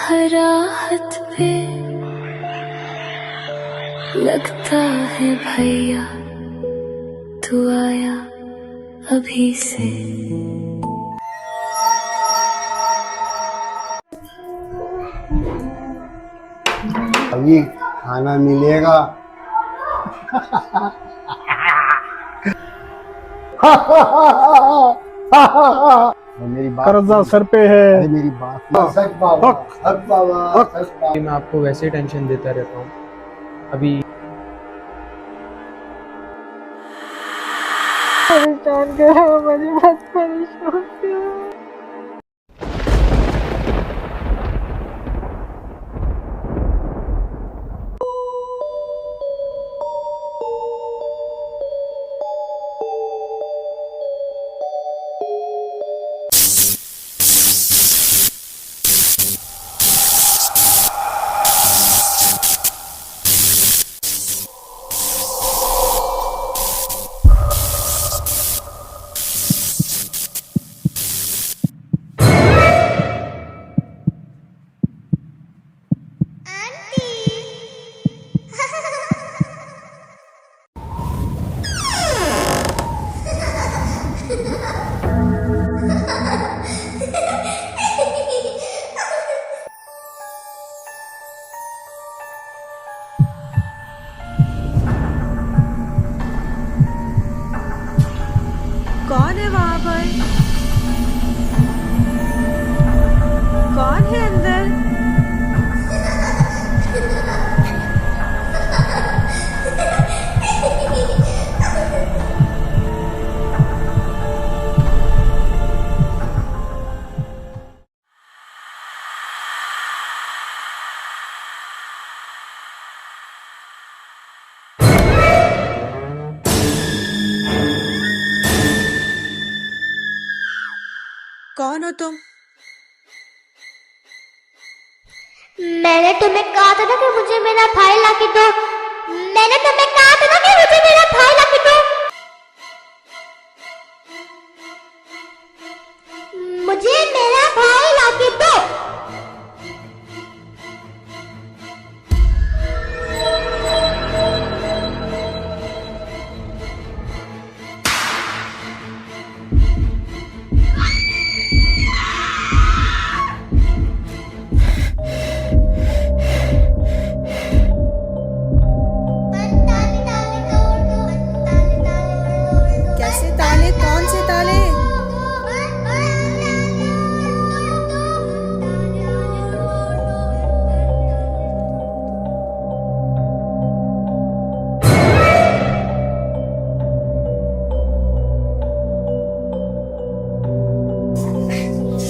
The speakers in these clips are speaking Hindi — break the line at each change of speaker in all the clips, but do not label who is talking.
हर राहत पे लगता है भैया तू आया अभी से।
अभी खाना मिलेगा। मेरी बात
कर्जा सर पे है।
अरे मेरी बात सच बाबा, सच बाबा, सच बाबा।
मैं आपको वैसे ही टेंशन देता रहता हूँ। अभी
परेशान करो मुझे, मत परेशान करो।
कौन है वहां पर? कौन है अंदर? कौन हो तुम?
मैंने तुम्हें कहा था ना कि मुझे मेरा भाई लाके दो। मैंने तुम्हें कहा था ना कि मुझे मेरा भाई लाके दो। मुझे मेरा भाई लाके दो।
कैसे ताले? कौन से ताले?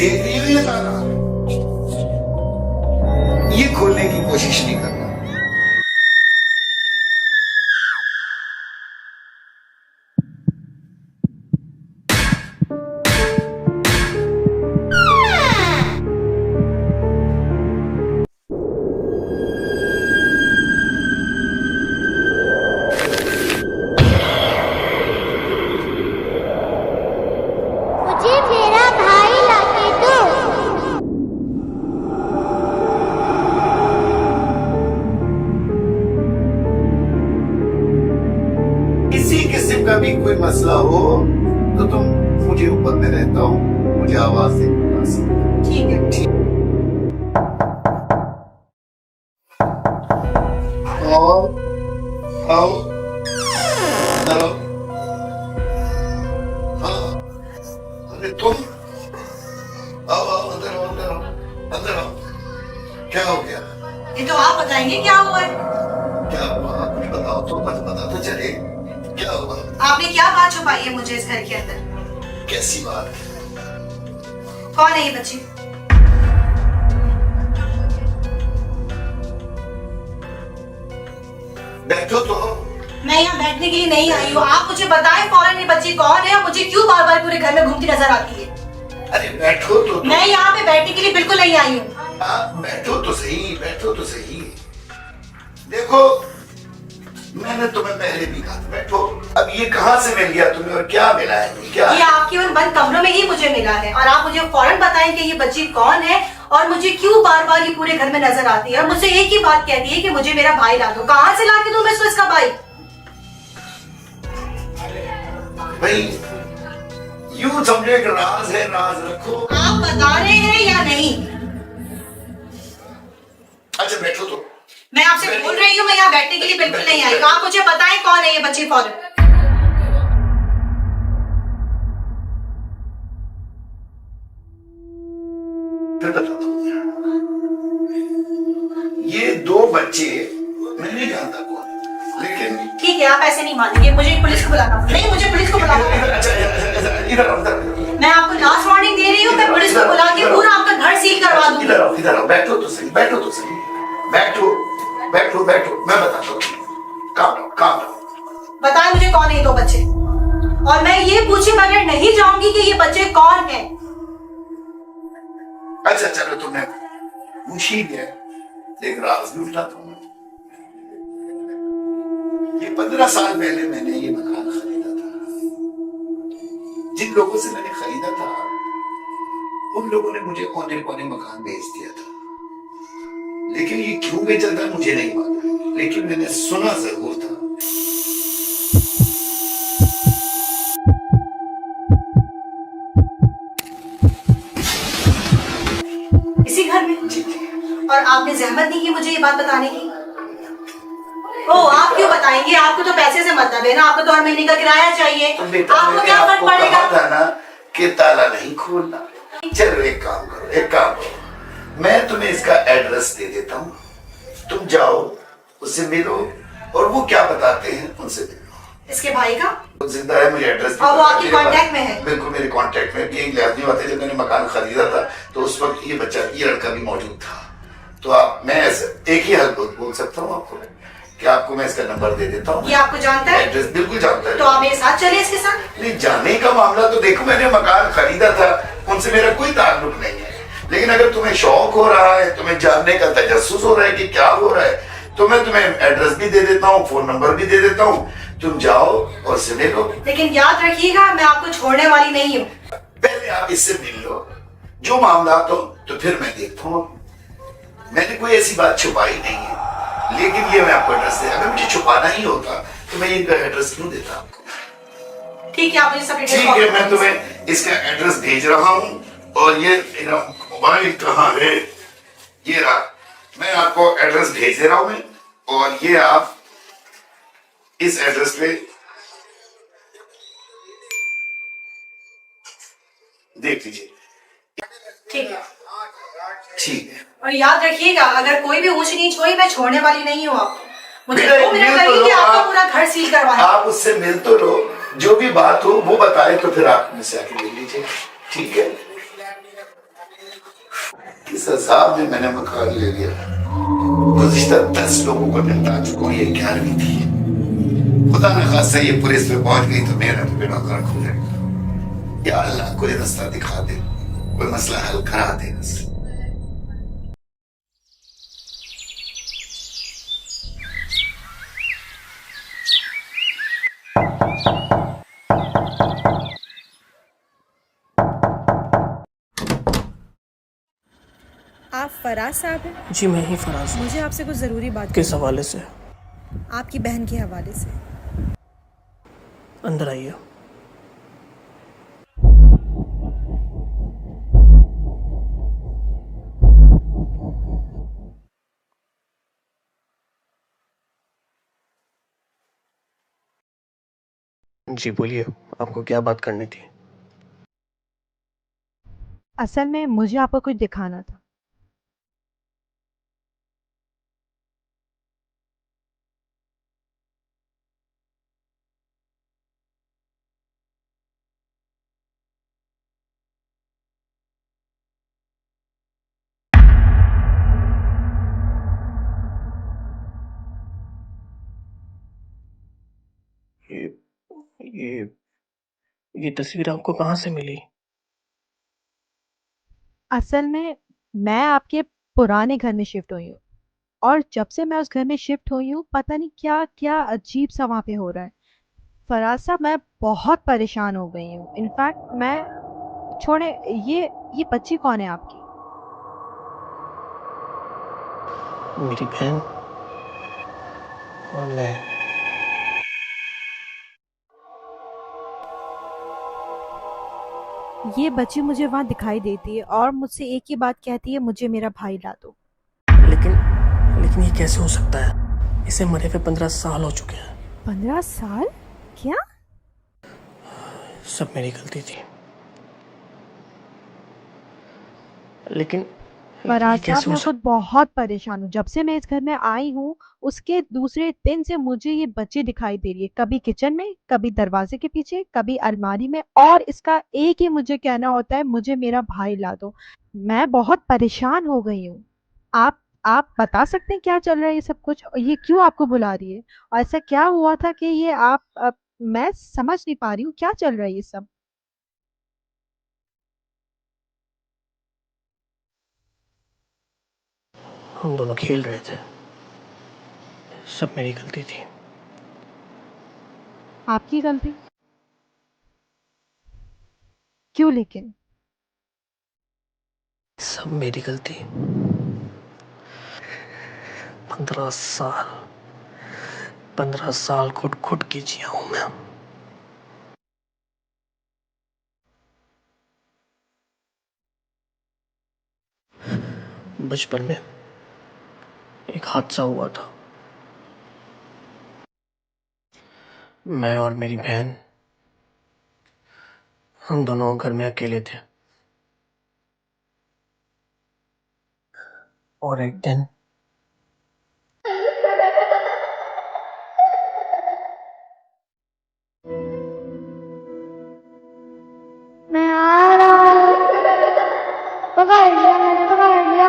देख रही हो ये ताला? ये खोलने की कोशिश नहीं करना।
मुझे मेरा भाई लाके दो।
किसी किस्म का भी कोई मसला हो तो तुम मुझे ऊपर में रहता हूँ, मुझे आवाज दे बता सकते।
ठीक है।
ठीक। और आओ अंदर आओ। हाँ, अरे तुम आओ आओ अंदर आओ अंदर आओ अंदर आओ। क्या हो गया?
ये तो आप बताएंगे क्या हुआ है?
क्या हुआ? कुछ बताओ तो, बस पता तो चले क्या हुआ।
आपने क्या बात छुपाई है मुझे इस घर के अंदर?
कैसी बात?
कौन है ये बच्ची?
बैठो तो।
मैं यहाँ बैठने के लिए नहीं आई हूँ। आप मुझे बताएं फौरन ये बच्ची कौन है और मुझे क्यों बार बार पूरे घर में घूमती नजर आती है?
अरे बैठो तो।
मैं यहाँ पे बैठने के लिए बिल्कुल नहीं आई हूँ।
बैठो तो सही, बैठो तो सही। देखो मैंने तुम्हें पहले भी कहा था बैठो। अब ये कहाँ से मिल गया तुम्हें और क्या मिला है? क्या
ये आपके उन बंद कमरों में ही मुझे मिला है और आप मुझे फौरन बताएं कि ये बच्ची कौन है और मुझे क्यों बार बार ये पूरे घर में नजर आती है और मुझसे एक ही बात कहती है कि मुझे मेरा भाई ला दो। कहाँ से ला के दूं मैं इसको इसका भाई?
भाई यूं समझो एक राज है, राज रखो।
आप बता रहे हैं या नहीं?
अच्छा बैठो तो।
मैं आपसे बोल रही हूँ, मैं यहाँ बैठने के लिए बिल्कुल नहीं आई। आप मुझे बताएं कौन है ये बच्ची फौरन।
फिर बताता हूँ। ये दो बच्चे मैं नहीं जानता कौन, लेकिन
ठीक है, आप ऐसे नहीं मानेंगे, मुझे पुलिस को बुलाना। नहीं, मुझे पुलिस को बुलाना।
अच्छा इधर
मैं आपको लास्ट वार्निंग दे रही हूँ, मैं पुलिस को बुला के पूरा आपका घर सील करवा दूंगी।
इधर आओ, बैठो तो सही, बैठो तो सही, बैठो बैठो बैठो, मैं बताता हूँ। काम
बताएं मुझे कौन है ये दो बच्चे, और मैं ये पूछे बगैर नहीं जाऊंगी कि ये बच्चे कौन है।
अच्छा चलो तुमने पूछ ही गया, एक राज भी उठाता हूँ। ये 15 साल पहले मैंने ये मकान खरीदा था। जिन लोगों से मैंने खरीदा था उन लोगों ने मुझे कोने कोने मकान बेच दिया था, लेकिन ये क्यों बेचा था मुझे नहीं मालूम, लेकिन मैंने सुना जरूर था।
इसी घर में? और आपने जहमत नहीं की मुझे ये बात बताने की? ओ, आप क्यों बताएंगे? आपको तो पैसे से मतलब है ना, आपको तो हर महीने का किराया चाहिए। आपको क्या फर्क पड़ेगा?
था ना कि ताला नहीं खोलना। चलो एक काम करो, मैं तुम्हें इसका एड्रेस दे देता हूँ, तुम जाओ उससे मिलो और वो क्या बताते हैं उनसे मिलो।
इसके भाई का?
वो जिंदा है, मुझे एड्रेस
और वो आपके कांटेक्ट में है?
बिल्कुल मेरे कांटेक्ट में। एक लाजमी बात है, जब मैंने मकान खरीदा था तो उस वक्त ये लड़का भी मौजूद था। तो मैं एक ही हल बोल सकता हूँ आपको कि आपको मैं इसका नंबर दे देता हूँ।
ये आपको जानता है?
एड्रेस बिल्कुल जानता है।
तो आप मेरे साथ चले इसके साथ?
नहीं, जाने का मामला तो देखो, मैंने मकान खरीदा था, उनसे मेरा कोई ताल्लुक नहीं है। लेकिन अगर तुम्हें शौक हो रहा है, तुम्हें जानने का तजस्सुस हो रहा है कि क्या हो रहा है, तो मैं तुम्हें एड्रेस भी दे देता हूँ, फोन नंबर भी दे देता हूँ, तुम जाओ और से मिलो।
लेकिन याद रखिएगा मैं आपको छोड़ने वाली नहीं हूँ।
पहले आप इससे मिल लो, जो मामला तो फिर मैं देखता हूँ। मैंने कोई ऐसी बात छुपाई नहीं है, लेकिन ये मैं आपको एड्रेस दे, अगर मुझे छुपाना ही होता तो मैं इनका एड्रेस क्यों देता आपको?
ठीक है, आप मुझे सब
ठीक है, मैं तुम्हें इसका एड्रेस भेज रहा हूँ। और ये मेरा मोबाइल कहाँ है? ये रहा, मैं आपको एड्रेस भेज दे रहा हूँ मैं, और ये आप इस एड्रेस पे देख लीजिए।
ठीक है।
ठीक है,
और याद रखिएगा अगर कोई भी ऊंच नीच हुई मैं छोड़ने वाली नहीं हूँ आपको। मुझे
मिल
2 मिनट
तो
लगेंगे
लो,
आपका
आप-
पूरा घर सील करवाने।
आप उससे मिल तो लो, जो भी बात हो वो बताए तो फिर आप मुझसे आके मिल लीजिए। ठीक है, किस हिसाब में मैंने मकान ले लिया, गुज़िश्ता 10 लोगों को निपटा चुका हूँ, ये 11वीं थी। खुदा न खास्ता ये पुलिस पे पहुंच गई तो मेरा बेड़ा गर्क हो जाएगा। या अल्लाह कोई रास्ता दिखा दे, कोई मसला हल करा दे बस।
आप फराज साहब हैं?
जी मैं ही फराज हूँ।
मुझे आपसे कुछ जरूरी बात
किस हवाले से?
आपकी बहन के हवाले से।
अंदर आइए। जी बोलिए, आपको क्या बात करनी थी?
असल में मुझे आपको कुछ दिखाना था।
ये ये ये तस्वीर आपको कहाँ से मिली?
असल में मैं आपके पुराने घर में शिफ्ट हुई हूँ। और जब से मैं उस घर में शिफ्ट हुई हूँ पता नहीं क्या क्या अजीब सा वहाँ पे हो रहा है। फराज साहब मैं बहुत परेशान हो गई हूँ। इनफैक्ट मैं छोड़े, ये बच्ची कौन है आपकी?
मेरी बहन और मैं।
ये बच्ची मुझे वहाँ दिखाई देती है और मुझसे एक ही बात कहती है, मुझे मेरा भाई ला दो।
लेकिन लेकिन ये कैसे हो सकता है? इसे मरे हुए 15 साल हो चुके हैं।
15 साल? क्या?
सब मेरी गलती थी। लेकिन
फराज
ये कैसे
साहब
हो
मैं
सकता?
खुद बहुत परेशान हूँ। जब से मैं इस घर में आई हूँ उसके दूसरे दिन से मुझे ये बच्ची दिखाई दे रही है, कभी किचन में, कभी दरवाजे के पीछे, कभी अलमारी में, और इसका एक ही मुझे कहना होता है, मुझे मेरा भाई ला दो। मैं बहुत परेशान हो गई हूँ। आप बता सकते हैं क्या चल रहा है ये सब कुछ? और ये क्यों आपको बुला रही है? और ऐसा क्या हुआ था कि ये मैं समझ नहीं पा रही हूँ क्या चल रहा है ये सब।
हम दोनों खेल रहे थे। सब मेरी गलती थी।
आपकी गलती? क्यों लेकिन?
सब मेरी गलती। 15 साल 15 साल घुट घुट के जिया हूं मैं। बचपन में एक हादसा हुआ था। मैं और मेरी बहन, हम दोनों घर में अकेले थे। और एक दिन
मैं आ रहा हूँ। पकड़ लिया, मैंने पकड़ लिया।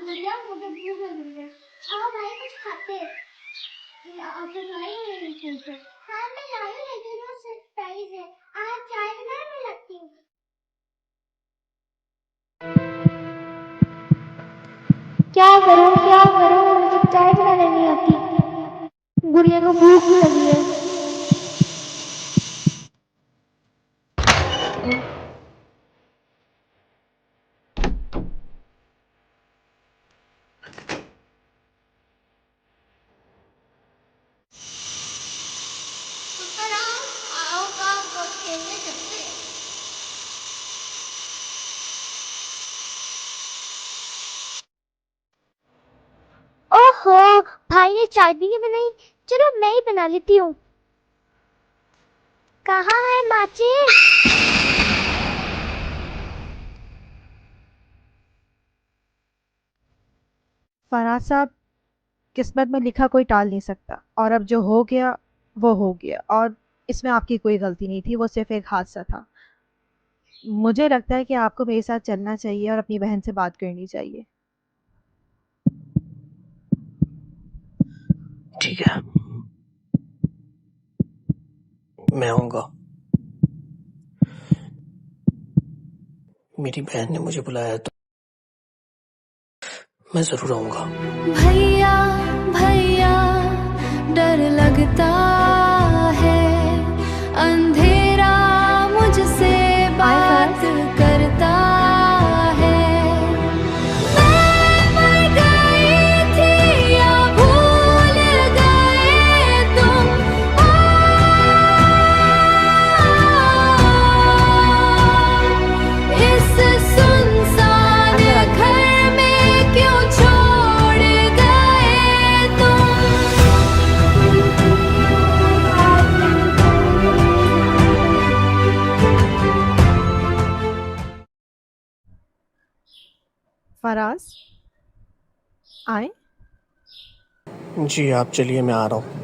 भैया मुझे भूख लगी है। आओ भाई कुछ खाते हैं। आप तो लाई हो लेकिन से। हाँ मैं लाई हूँ लेकिन वो सरप्राइज है। आज चाय बना मैं लगती हूँ। क्या करूँ मुझे चाय बनाने नहीं आती। गुड़िया को भूख भी लगी है। आओ काम खेलने चलते हैं। ओहो भाई ने चाय भी नहीं बनाई। चलो मैं ही बना लेती हूँ। कहाँ है माचिस?
फराज साहब किस्मत में लिखा कोई टाल नहीं सकता, और अब जो हो गया वो हो गया, और इसमें आपकी कोई गलती नहीं थी, वो सिर्फ एक हादसा था। मुझे लगता है कि आपको मेरे साथ चलना चाहिए और अपनी बहन से बात करनी चाहिए।
ठीक है, मैं आऊंगा। मेरी बहन ने मुझे बुलाया तो मैं जरूर आऊंगा।
भैया भैया डर लगता है, अंधेरा मुझसे बात करता है। मैं मर गई थी या भूल गए तुम? इस सुनसान घर में क्यों छोड़ गए तुम?
फराज आए।
जी आप चलिए, मैं आ रहा हूँ।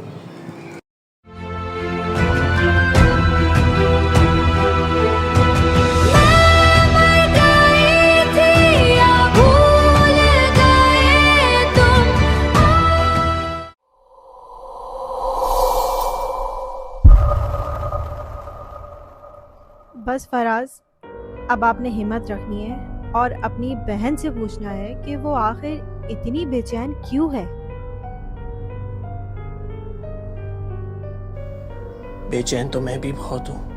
बस फराज, अब आपने हिम्मत रखनी है और अपनी बहन से पूछना है कि वो आखिर इतनी बेचैन क्यों है।
बेचैन तो मैं भी बहुत हूँ।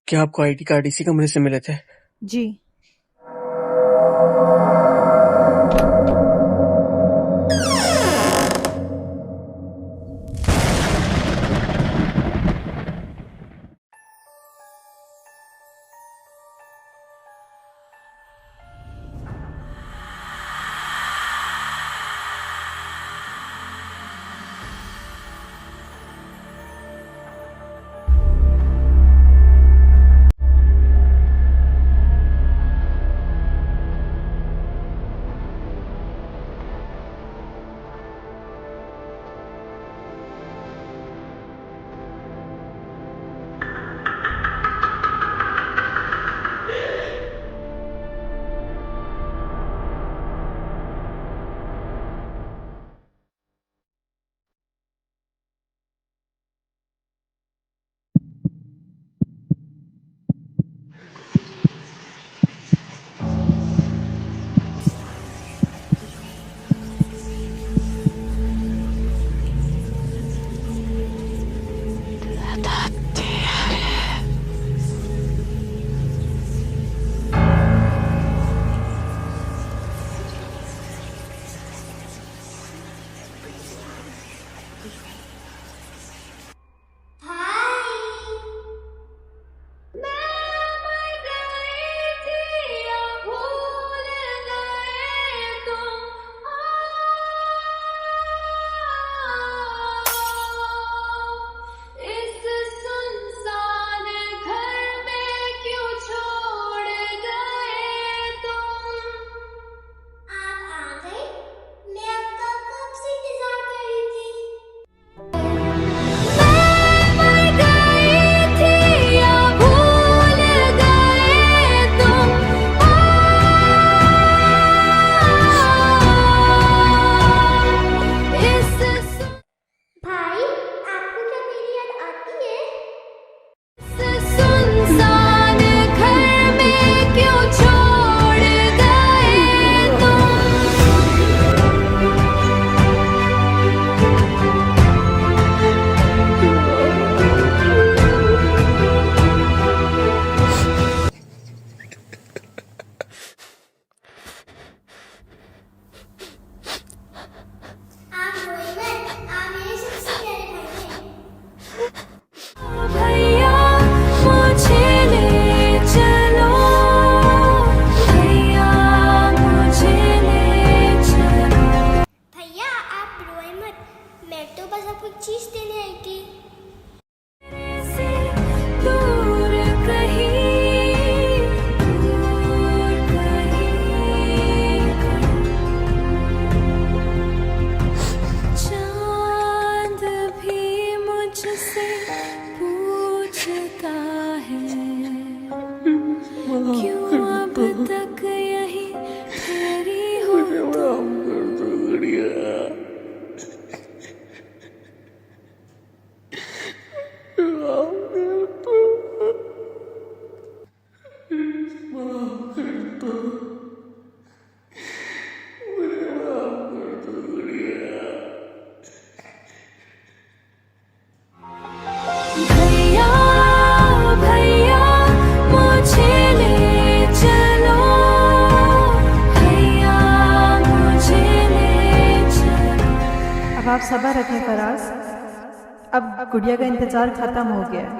क्या आपको आईडी कार्ड इसी कमरे से मिले थे?
जी। आप सब्र रखें फराज, अब गुड़िया का इंतजार खत्म हो गया है।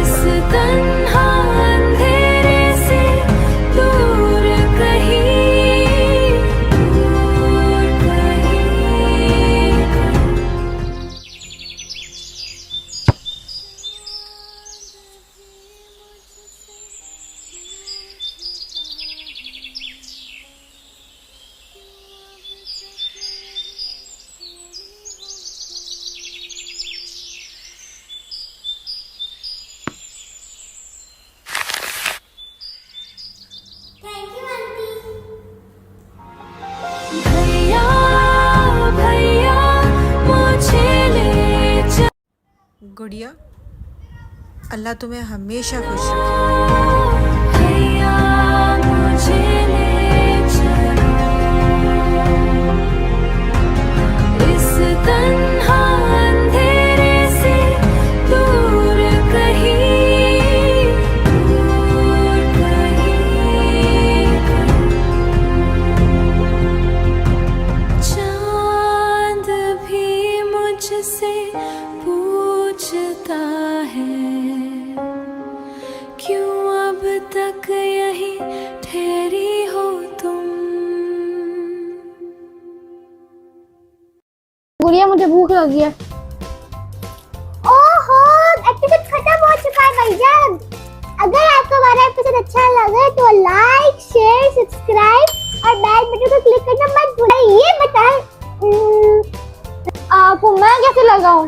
इस तन्हा अंधेरे से दूर कहीं, दूर कहीं।
Thank you aunty.
भैया भैया मुझे ले जा,
गुड़िया, अल्लाह तुम्हें हमेशा खुश रखे।
भैया मुझे ले चलो इस तन्हा अंधेरे से दूर कहीं, दूर कहीं। चांद भी मुझसे पूछता है, क्यों अब तक यहीं ठहरी हो तुम।
गुड़िया, मुझे भूख लगी है। ओहो, एपिसोड खत्म हो चुका है भाईजान। अगर आपको हमारा एपिसोड अच्छा लगे तो लाइक, शेयर, सब्सक्राइब और बेल बटन को क्लिक करना मत भूलिए। ये बताएं आपको मैं कैसे लगाऊं?